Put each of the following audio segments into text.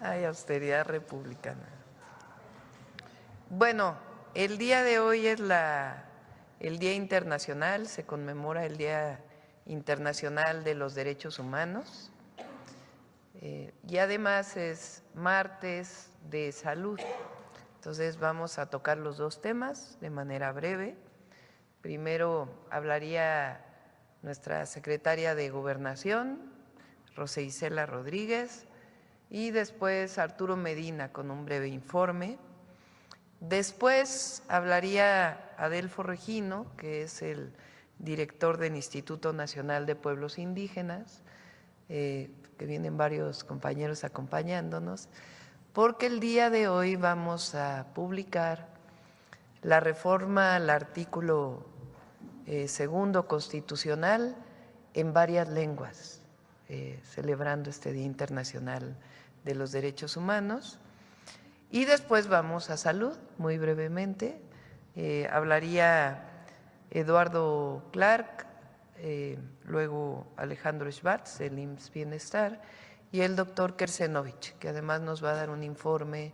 Ay, austeridad republicana. Bueno, el día de hoy es el Día Internacional, se conmemora el Día Internacional de los Derechos Humanos y además es martes de salud. Entonces vamos a tocar los dos temas de manera breve. Primero hablaría nuestra secretaria de Gobernación, Rosa Isela Rodríguez, y después Arturo Medina con un breve informe. Después hablaría Adelfo Regino, que es el director del Instituto Nacional de Pueblos Indígenas, que vienen varios compañeros acompañándonos, porque el día de hoy vamos a publicar la reforma al artículo segundo constitucional en varias lenguas, celebrando este Día Internacional de los Derechos Humanos. Y después vamos a salud, muy brevemente. Hablaría Eduardo Clark, luego Alejandro Schwartz, del IMSS Bienestar, y el doctor Kersenovich, que además nos va a dar un informe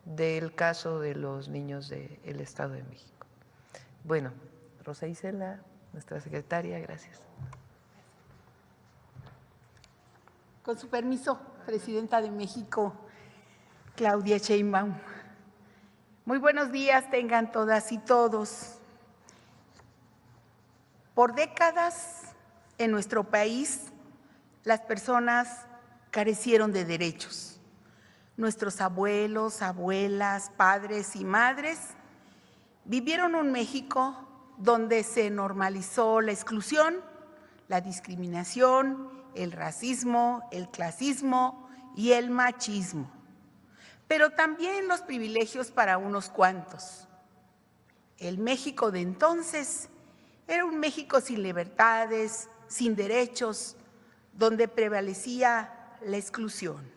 del caso de los niños del Estado de México. Bueno, Rosa Isela, nuestra secretaria, gracias. Con su permiso, Presidenta de México, Claudia Sheinbaum. Muy buenos días tengan todas y todos. Por décadas en nuestro país las personas carecieron de derechos. Nuestros abuelos, abuelas, padres y madres vivieron un México donde se normalizó la exclusión, la discriminación, el racismo, el clasismo y el machismo, pero también los privilegios para unos cuantos. El México de entonces era un México sin libertades, sin derechos, donde prevalecía la exclusión.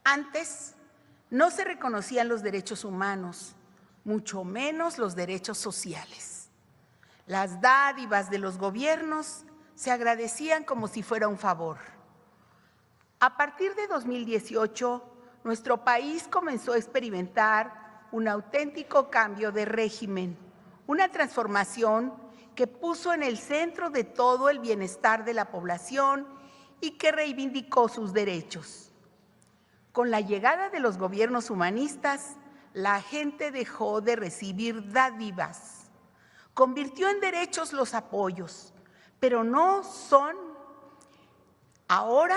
Antes no se reconocían los derechos humanos, mucho menos los derechos sociales. Las dádivas de los gobiernos se agradecían como si fuera un favor. A partir de 2018, nuestro país comenzó a experimentar un auténtico cambio de régimen, una transformación que puso en el centro de todo el bienestar de la población y que reivindicó sus derechos. Con la llegada de los gobiernos humanistas, la gente dejó de recibir dádivas, convirtió en derechos los apoyos, pero ahora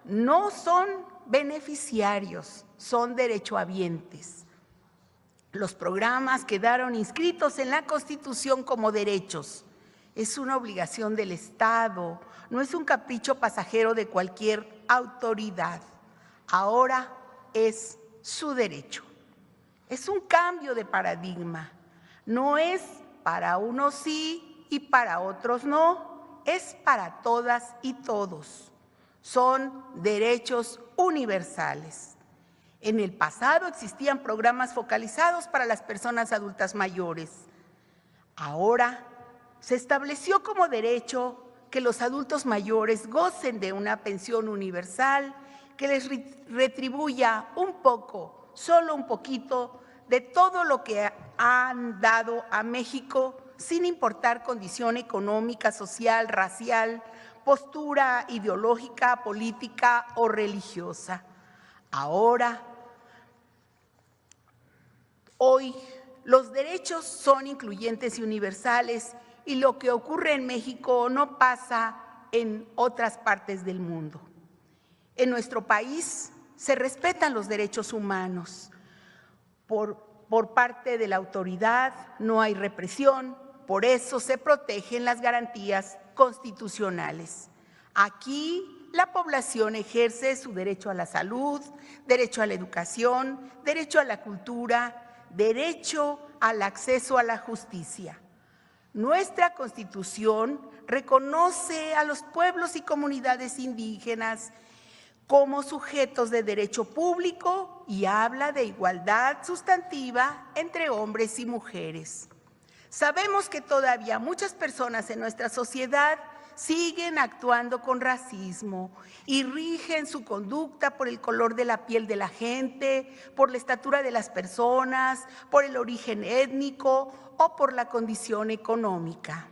no son beneficiarios, son derechohabientes. Los programas quedaron inscritos en la Constitución como derechos. Es una obligación del Estado, no es un capricho pasajero de cualquier autoridad. Ahora es su derecho. Es un cambio de paradigma. No es para unos sí y para otros no, es para todas y todos. Son derechos universales. En el pasado existían programas focalizados para las personas adultas mayores. Ahora se estableció como derecho que los adultos mayores gocen de una pensión universal que les retribuya un poco, solo un poquito, de todo lo que han dado a México, sin importar condición económica, social, racial, postura ideológica, política o religiosa. Ahora, hoy, los derechos son incluyentes y universales y lo que ocurre en México no pasa en otras partes del mundo. En nuestro país se respetan los derechos humanos. Por parte de la autoridad no hay represión, por eso se protegen las garantías constitucionales. Aquí la población ejerce su derecho a la salud, derecho a la educación, derecho a la cultura, derecho al acceso a la justicia. Nuestra Constitución reconoce a los pueblos y comunidades indígenas como sujetos de derecho público y habla de igualdad sustantiva entre hombres y mujeres. Sabemos que todavía muchas personas en nuestra sociedad siguen actuando con racismo y rigen su conducta por el color de la piel de la gente, por la estatura de las personas, por el origen étnico o por la condición económica.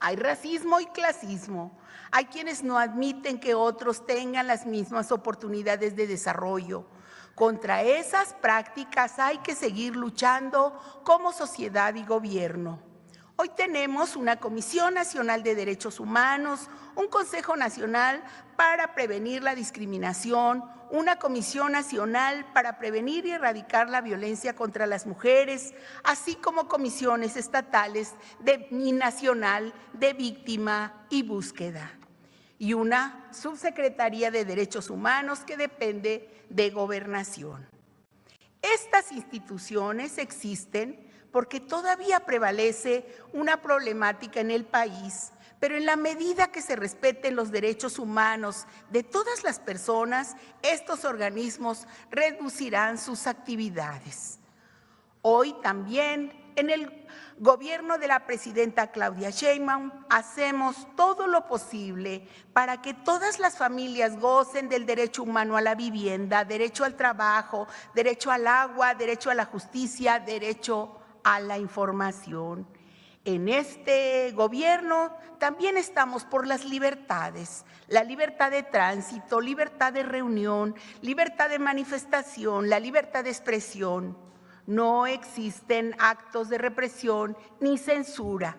Hay racismo y clasismo. Hay quienes no admiten que otros tengan las mismas oportunidades de desarrollo. Contra esas prácticas hay que seguir luchando como sociedad y gobierno. Hoy tenemos una Comisión Nacional de Derechos Humanos, un Consejo Nacional para prevenir la discriminación, una Comisión Nacional para prevenir y erradicar la violencia contra las mujeres, así como comisiones estatales y nacional de víctima y búsqueda, y una Subsecretaría de Derechos Humanos que depende de Gobernación. Estas instituciones existen porque todavía prevalece una problemática en el país, pero en la medida que se respeten los derechos humanos de todas las personas, estos organismos reducirán sus actividades. Hoy también, en el gobierno de la presidenta Claudia Sheinbaum, hacemos todo lo posible para que todas las familias gocen del derecho humano a la vivienda, derecho al trabajo, derecho al agua, derecho a la justicia, derecho a la información. En este gobierno también estamos por las libertades, la libertad de tránsito, libertad de reunión, libertad de manifestación, la libertad de expresión. No existen actos de represión ni censura.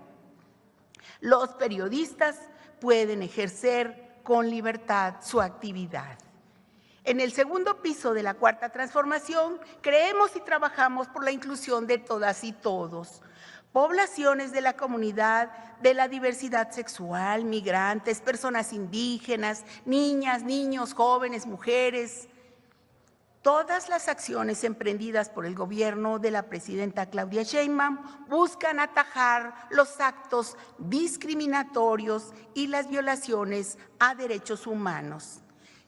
Los periodistas pueden ejercer con libertad su actividad. En el segundo piso de la Cuarta Transformación, creemos y trabajamos por la inclusión de todas y todos. Poblaciones de la comunidad, de la diversidad sexual, migrantes, personas indígenas, niñas, niños, jóvenes, mujeres. Todas las acciones emprendidas por el gobierno de la presidenta Claudia Sheinbaum buscan atajar los actos discriminatorios y las violaciones a derechos humanos.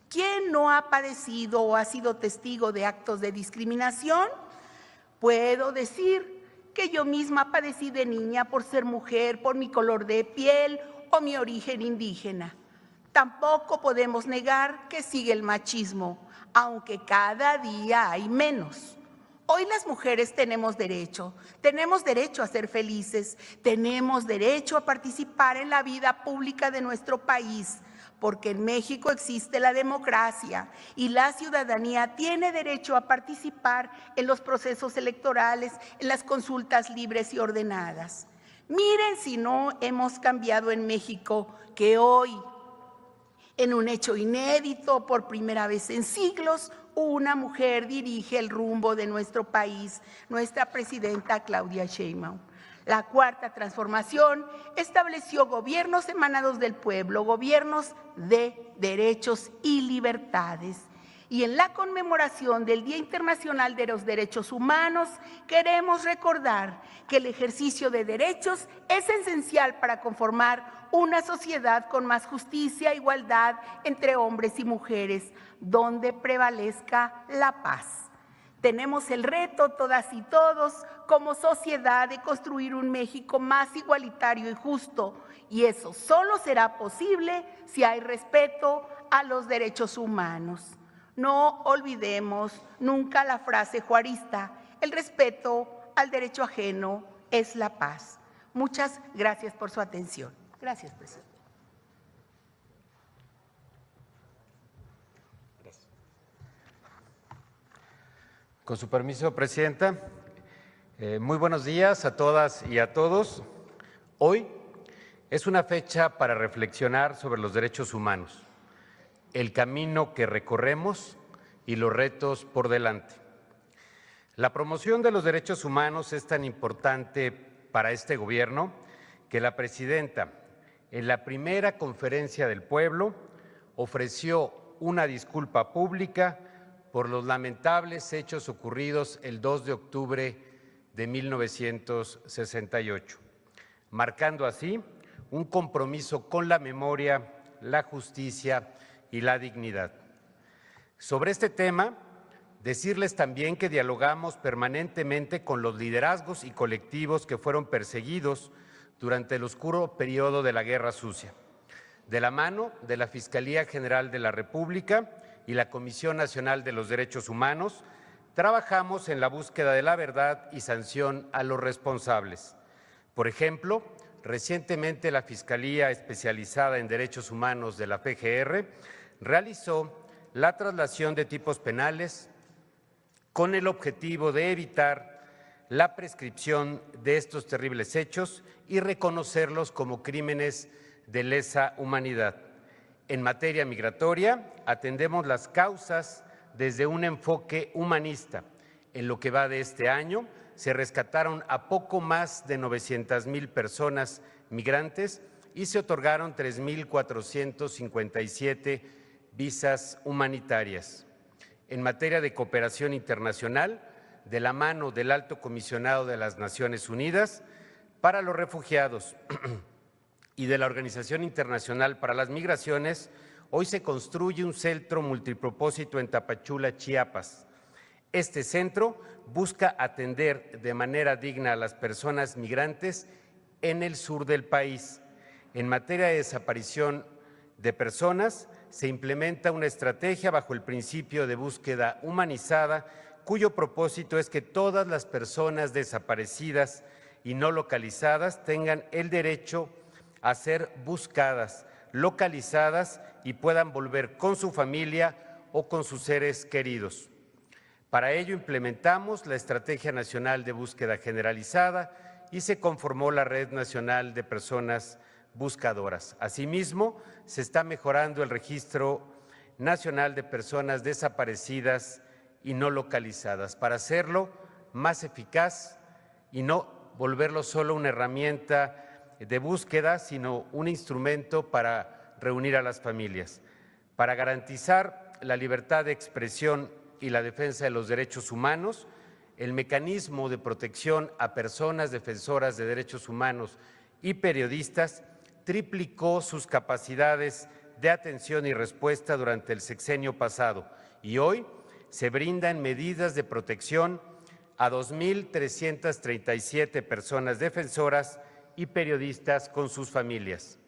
¿Quién no ha padecido o ha sido testigo de actos de discriminación? Puedo decir que yo misma padecí de niña por ser mujer, por mi color de piel o mi origen indígena. Tampoco podemos negar que sigue el machismo, aunque cada día hay menos. Hoy las mujeres tenemos derecho a ser felices, tenemos derecho a participar en la vida pública de nuestro país, porque en México existe la democracia y la ciudadanía tiene derecho a participar en los procesos electorales, en las consultas libres y ordenadas. Miren si no hemos cambiado en México, que hoy, en un hecho inédito, por primera vez en siglos, una mujer dirige el rumbo de nuestro país, nuestra presidenta Claudia Sheinbaum. La Cuarta Transformación estableció gobiernos emanados del pueblo, gobiernos de derechos y libertades. Y en la conmemoración del Día Internacional de los Derechos Humanos, queremos recordar que el ejercicio de derechos es esencial para conformar una sociedad con más justicia e igualdad entre hombres y mujeres, donde prevalezca la paz. Tenemos el reto, todas y todos, como sociedad, de construir un México más igualitario y justo, y eso solo será posible si hay respeto a los derechos humanos. No olvidemos nunca la frase juarista: el respeto al derecho ajeno es la paz. Muchas gracias por su atención. Gracias, presidente. Con su permiso, presidenta, muy buenos días a todas y a todos. Hoy es una fecha para reflexionar sobre los derechos humanos, el camino que recorremos y los retos por delante. La promoción de los derechos humanos es tan importante para este gobierno que la presidenta, en la primera conferencia del pueblo, ofreció una disculpa pública por los lamentables hechos ocurridos el 2 de octubre de 1968, marcando así un compromiso con la memoria, la justicia y la dignidad. Sobre este tema, decirles también que dialogamos permanentemente con los liderazgos y colectivos que fueron perseguidos durante el oscuro periodo de la Guerra Sucia. De la mano de la Fiscalía General de la República y la Comisión Nacional de los Derechos Humanos, trabajamos en la búsqueda de la verdad y sanción a los responsables. Por ejemplo, recientemente la Fiscalía Especializada en Derechos Humanos de la PGR realizó la traslación de tipos penales con el objetivo de evitar la prescripción de estos terribles hechos y reconocerlos como crímenes de lesa humanidad. En materia migratoria, atendemos las causas desde un enfoque humanista. En lo que va de este año, se rescataron a poco más de 900,000 personas migrantes y se otorgaron 3,457 visas humanitarias. En materia de cooperación internacional, de la mano del Alto Comisionado de las Naciones Unidas para los Refugiados y de la Organización Internacional para las Migraciones, hoy se construye un centro multipropósito en Tapachula, Chiapas. Este centro busca atender de manera digna a las personas migrantes en el sur del país. En materia de desaparición de personas, se implementa una estrategia bajo el principio de búsqueda humanizada, cuyo propósito es que todas las personas desaparecidas y no localizadas tengan el derecho a ser buscadas, localizadas y puedan volver con su familia o con sus seres queridos. Para ello implementamos la Estrategia Nacional de Búsqueda Generalizada y se conformó la Red Nacional de Personas Buscadoras. Asimismo, se está mejorando el Registro Nacional de Personas Desaparecidas y no localizadas para hacerlo más eficaz y no volverlo solo una herramienta de búsqueda, sino un instrumento para reunir a las familias. Para garantizar la libertad de expresión y la defensa de los derechos humanos, el mecanismo de protección a personas defensoras de derechos humanos y periodistas triplicó sus capacidades de atención y respuesta durante el sexenio pasado y hoy se brindan medidas de protección a 2,337 personas defensoras y periodistas con sus familias.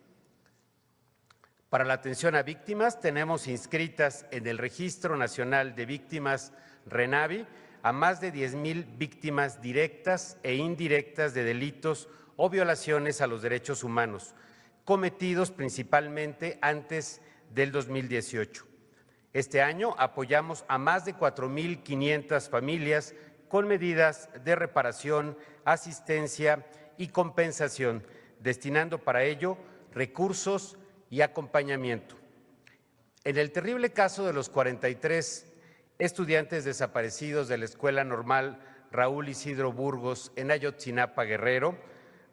Para la atención a víctimas, tenemos inscritas en el Registro Nacional de Víctimas RENAVI a más de 10,000 víctimas directas e indirectas de delitos o violaciones a los derechos humanos, cometidos principalmente antes del 2018. Este año apoyamos a más de 4,500 familias con medidas de reparación, asistencia y compensación, destinando para ello recursos y acompañamiento. En el terrible caso de los 43 estudiantes desaparecidos de la Escuela Normal Raúl Isidro Burgos en Ayotzinapa, Guerrero,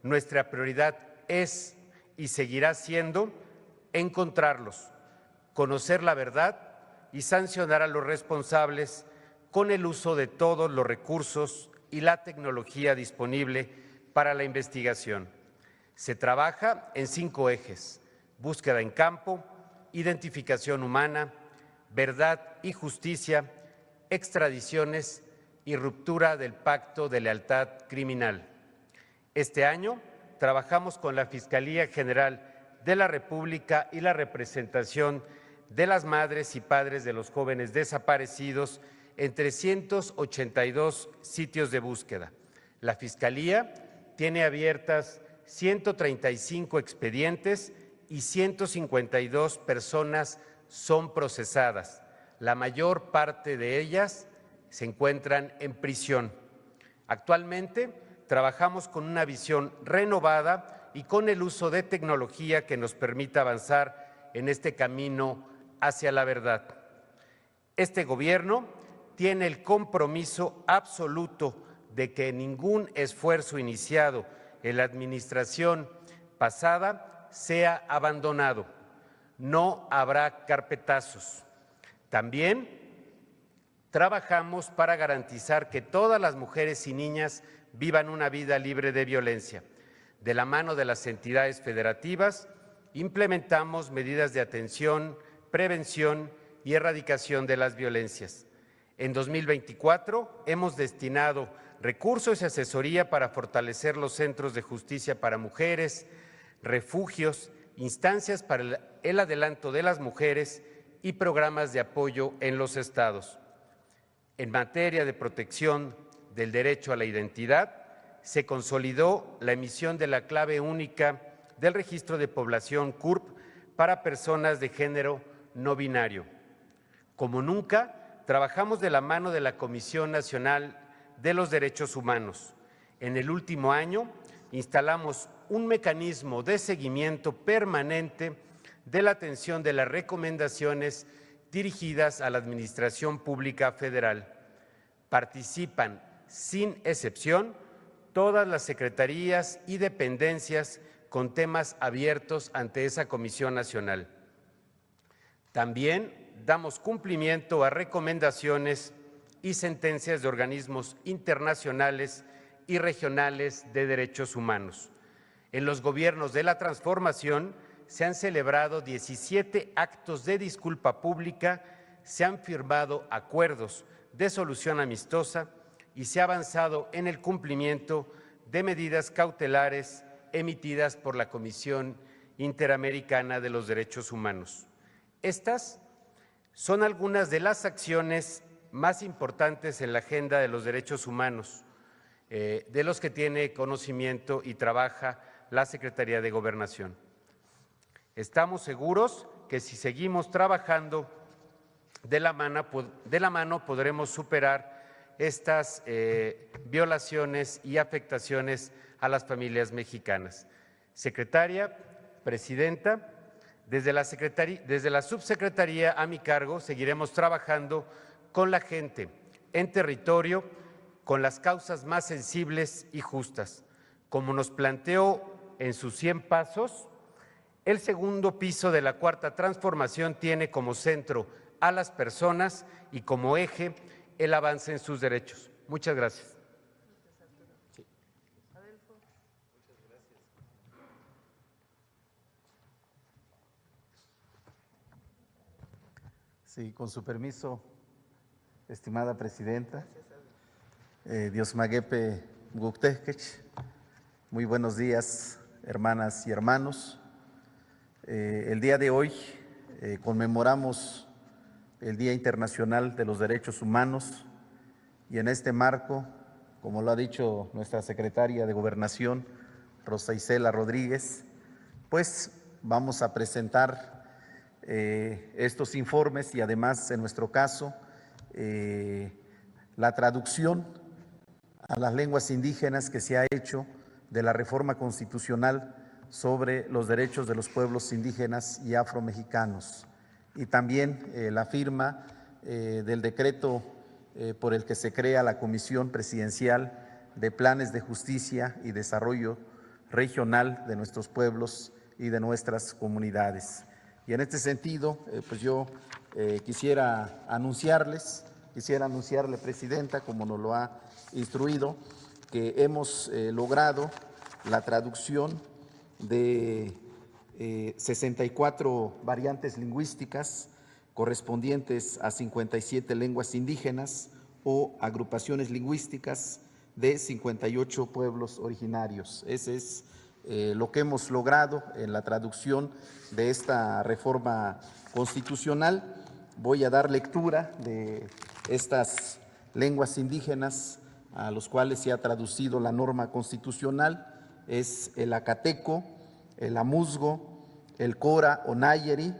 nuestra prioridad es y seguirá siendo encontrarlos, conocer la verdad y sancionar a los responsables con el uso de todos los recursos y la tecnología disponible para la investigación. Se trabaja en 5 ejes: búsqueda en campo, identificación humana, verdad y justicia, extradiciones y ruptura del pacto de lealtad criminal. Este año trabajamos con la Fiscalía General de la República y la representación de las madres y padres de los jóvenes desaparecidos en 382 sitios de búsqueda. La Fiscalía tiene abiertas 135 expedientes y 152 personas son procesadas. La mayor parte de ellas se encuentran en prisión. Actualmente trabajamos con una visión renovada y con el uso de tecnología que nos permita avanzar en este camino hacia la verdad. Este gobierno tiene el compromiso absoluto de que ningún esfuerzo iniciado en la administración pasada sea abandonado. No habrá carpetazos. También trabajamos para garantizar que todas las mujeres y niñas vivan una vida libre de violencia. De la mano de las entidades federativas, implementamos medidas de atención, prevención y erradicación de las violencias. En 2024 hemos destinado recursos y asesoría para fortalecer los centros de justicia para mujeres, refugios instancias para el adelanto de las mujeres y programas de apoyo en los estados. En materia de protección del derecho a la identidad, se consolidó la emisión de la clave única del Registro de Población CURP para personas de género no binario. Como nunca, trabajamos de la mano de la Comisión Nacional de los Derechos Humanos. En el último año, instalamos un mecanismo de seguimiento permanente de la atención de las recomendaciones dirigidas a la Administración Pública Federal. Participan, sin excepción, todas las secretarías y dependencias con temas abiertos ante esa Comisión Nacional. También damos cumplimiento a recomendaciones y sentencias de organismos internacionales y regionales de derechos humanos. En los gobiernos de la transformación se han celebrado 17 actos de disculpa pública, se han firmado acuerdos de solución amistosa y se ha avanzado en el cumplimiento de medidas cautelares emitidas por la Comisión Interamericana de los Derechos Humanos. Estas son algunas de las acciones más importantes en la agenda de los derechos humanos, de los que tiene conocimiento y trabaja la Secretaría de Gobernación. Estamos seguros que si seguimos trabajando de la mano podremos superar estas violaciones y afectaciones a las familias mexicanas. Secretaria, Presidenta, desde la subsecretaría a mi cargo seguiremos trabajando con la gente en territorio, con las causas más sensibles y justas. Como nos planteó en sus 100 pasos, el segundo piso de la Cuarta Transformación tiene como centro a las personas y como eje el avance en sus derechos. Muchas gracias. Sí, con su permiso, estimada Presidenta, Dios maguepe Guctezquech, muy buenos días, hermanas y hermanos. El día de hoy conmemoramos el Día Internacional de los Derechos Humanos y en este marco, como lo ha dicho nuestra secretaria de Gobernación, Rosa Isela Rodríguez, pues vamos a presentar estos informes y además, en nuestro caso, la traducción a las lenguas indígenas que se ha hecho de la reforma constitucional sobre los derechos de los pueblos indígenas y afromexicanos, y también la firma del decreto por el que se crea la Comisión Presidencial de Planes de Justicia y Desarrollo Regional de nuestros pueblos y de nuestras comunidades. Y en este sentido, pues yo quisiera anunciarle, Presidenta, como nos lo ha instruido, que hemos logrado la traducción de 64 variantes lingüísticas correspondientes a 57 lenguas indígenas o agrupaciones lingüísticas de 58 pueblos originarios. Ese es lo que hemos logrado en la traducción de esta reforma constitucional. Voy a dar lectura de estas lenguas indígenas a los cuales se ha traducido la norma constitucional. Es el acateco, el amuzgo, el cora o nayeri,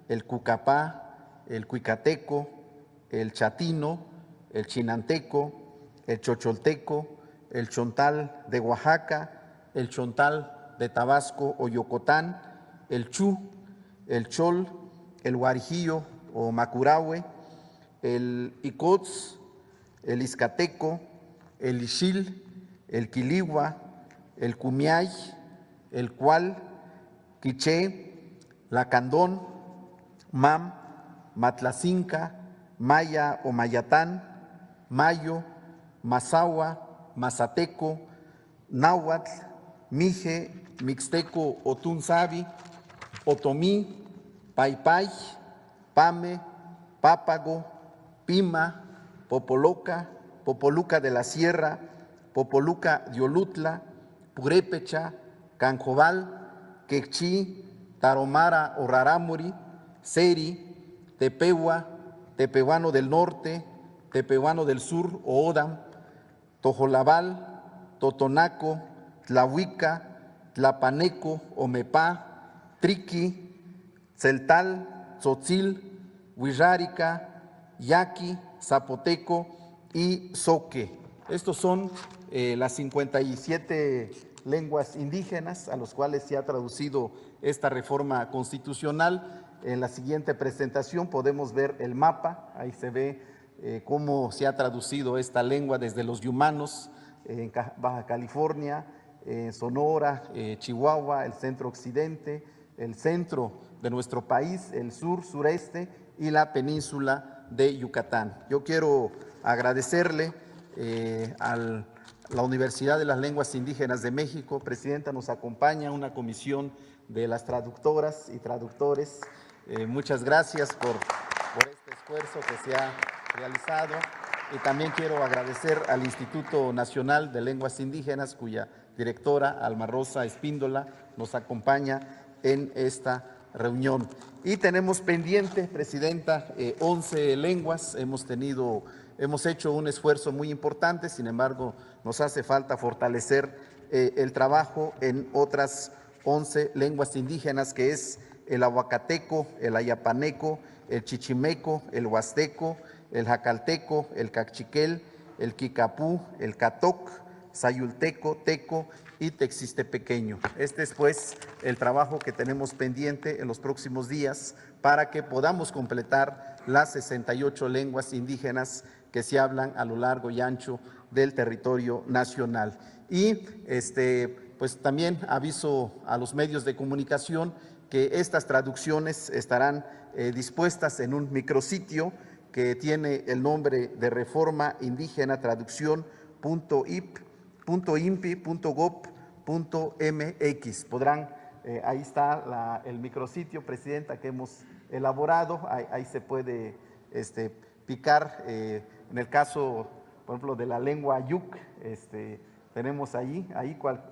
el cucapá, el cuicateco, el chatino, el chinanteco, el chocholteco, el chontal de Oaxaca, el chontal de Tabasco o Yocotán, el chu, el chol, el guarijillo o macurahue, el icotz, el izcateco, el ixil, el quiligua, el cumiay, el cual, quiché, lacandón, mam, matlacinca, maya o mayatán, mayo, mazahua, mazateco, náhuatl, mije, mixteco o tunzabi, otomí, paipay, pame, pápago, pima, popoloca, popoluca de la Sierra, popoluca de Olutla, purépecha, canjobal, quechí, Taromara o Rarámuri, Seri, Tepehua, Tepehuano del Norte, Tepehuano del Sur o Odam, Tojolabal, Totonaco, Tlahuica, Tlapaneco, Omepá, Triqui, Celtal, Tzotzil, Huirrárica, Yaqui, Zapoteco y Zoque. Estos son las 57 lenguas indígenas a los cuales se ha traducido esta reforma constitucional. En la siguiente presentación podemos ver el mapa, ahí se ve cómo se ha traducido esta lengua desde los Yumanos, en Baja California, Sonora, Chihuahua, el centro occidente, el centro de nuestro país, el sur, sureste y la península de Yucatán. Yo quiero agradecerle a la Universidad de las Lenguas Indígenas de México. Presidenta, nos acompaña una comisión de las traductoras y traductores. Muchas gracias por este esfuerzo que se ha realizado. Y también quiero agradecer al Instituto Nacional de Lenguas Indígenas, cuya directora, Alma Rosa Espíndola, nos acompaña en esta reunión. Y tenemos pendiente, Presidenta, 11 lenguas. Hemos hecho un esfuerzo muy importante, sin embargo, nos hace falta fortalecer el trabajo en otras 11 lenguas indígenas, que es el ahuacateco, el ayapaneco, el chichimeco, el huasteco, el jacalteco, el cachiquel, el quicapú, el catoc, sayulteco, teco y texistepequeño. Este es pues el trabajo que tenemos pendiente en los próximos días para que podamos completar las 68 lenguas indígenas que se hablan a lo largo y ancho del territorio nacional. Y pues también aviso a los medios de comunicación que estas traducciones estarán dispuestas en un micrositio que tiene el nombre de Reforma Indígena Traducción.impi.gov.mx. Podrán, ahí está el micrositio, Presidenta, que hemos elaborado. Ahí se puede picar, en el caso, por ejemplo, de la lengua Ayuk, tenemos ahí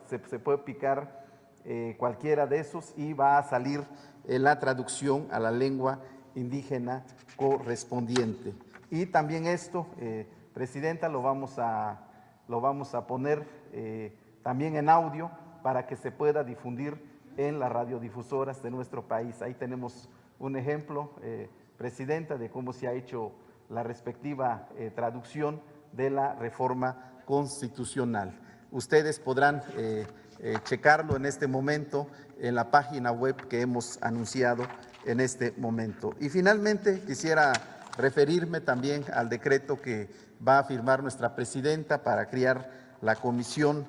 se puede picar cualquiera de esos y va a salir la traducción a la lengua indígena correspondiente. Y también esto, Presidenta, lo vamos a poner también en audio para que se pueda difundir en las radiodifusoras de nuestro país. Ahí tenemos un ejemplo, Presidenta, de cómo se ha hecho la respectiva traducción de la reforma constitucional. Ustedes podrán checarlo en este momento en la página web que hemos anunciado en este momento. Y finalmente quisiera referirme también al decreto que va a firmar nuestra presidenta para crear la Comisión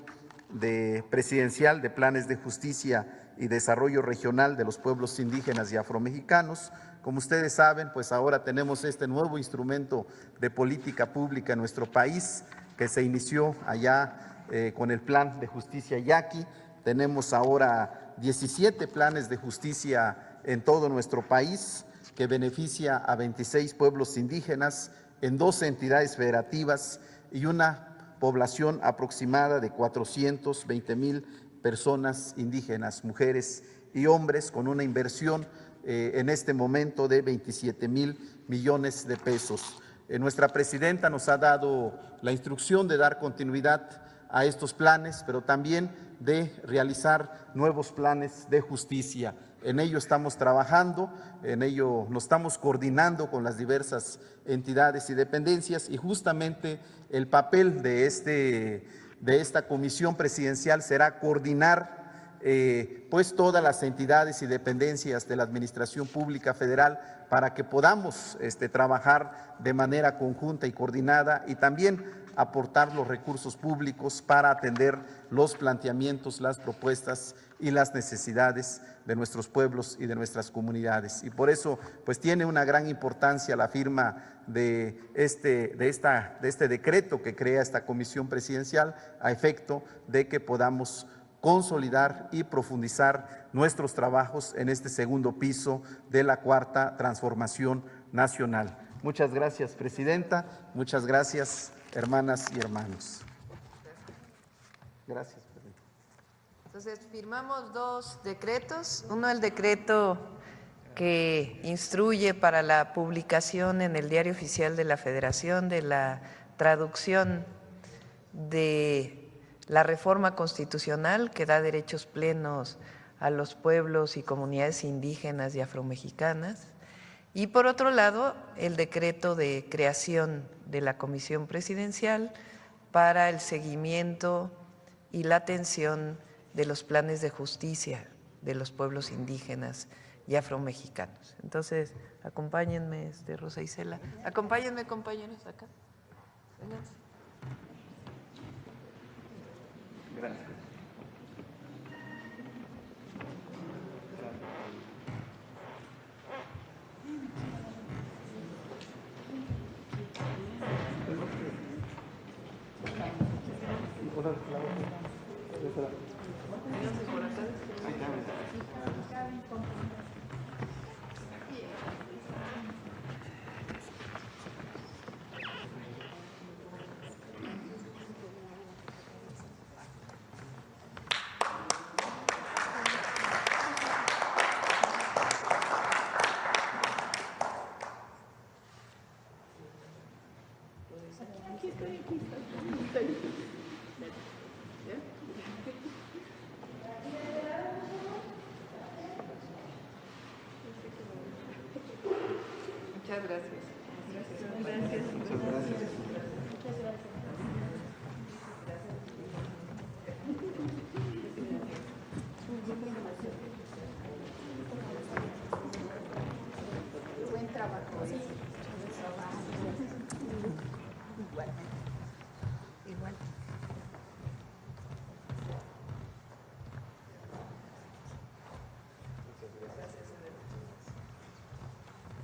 Presidencial de Planes de Justicia y Desarrollo Regional de los Pueblos Indígenas y Afromexicanos. Como ustedes saben, pues ahora tenemos este nuevo instrumento de política pública en nuestro país que se inició allá con el Plan de Justicia Yaqui. Tenemos ahora 17 planes de justicia en todo nuestro país que beneficia a 26 pueblos indígenas en 12 entidades federativas y una población aproximada de 420,000 personas indígenas, mujeres y hombres, con una inversión en este momento de 27,000 millones de pesos. Nuestra presidenta nos ha dado la instrucción de dar continuidad a estos planes, pero también de realizar nuevos planes de justicia. En ello estamos trabajando, en ello nos estamos coordinando con las diversas entidades y dependencias, y justamente el papel de esta comisión presidencial será coordinar pues todas las entidades y dependencias de la Administración Pública Federal para que podamos trabajar de manera conjunta y coordinada, y también aportar los recursos públicos para atender los planteamientos, las propuestas y las necesidades de nuestros pueblos y de nuestras comunidades. Y por eso pues tiene una gran importancia la firma de este decreto que crea esta comisión presidencial, a efecto de que podamos consolidar y profundizar nuestros trabajos en este segundo piso de la Cuarta Transformación Nacional. Muchas gracias, Presidenta. Muchas gracias, hermanas y hermanos. Gracias, Presidenta. Entonces, firmamos dos decretos. Uno, el decreto que instruye para la publicación en el Diario Oficial de la Federación de la traducción de la reforma constitucional que da derechos plenos a los pueblos y comunidades indígenas y afromexicanas. Y por otro lado, el decreto de creación de la Comisión Presidencial para el seguimiento y la atención de los planes de justicia de los pueblos indígenas y afromexicanos. Entonces, acompáñenme, Rosa Isela. Acompáñenme, compañeros, acá. Vénganse. Gracias. Muchas gracias. Buen trabajo.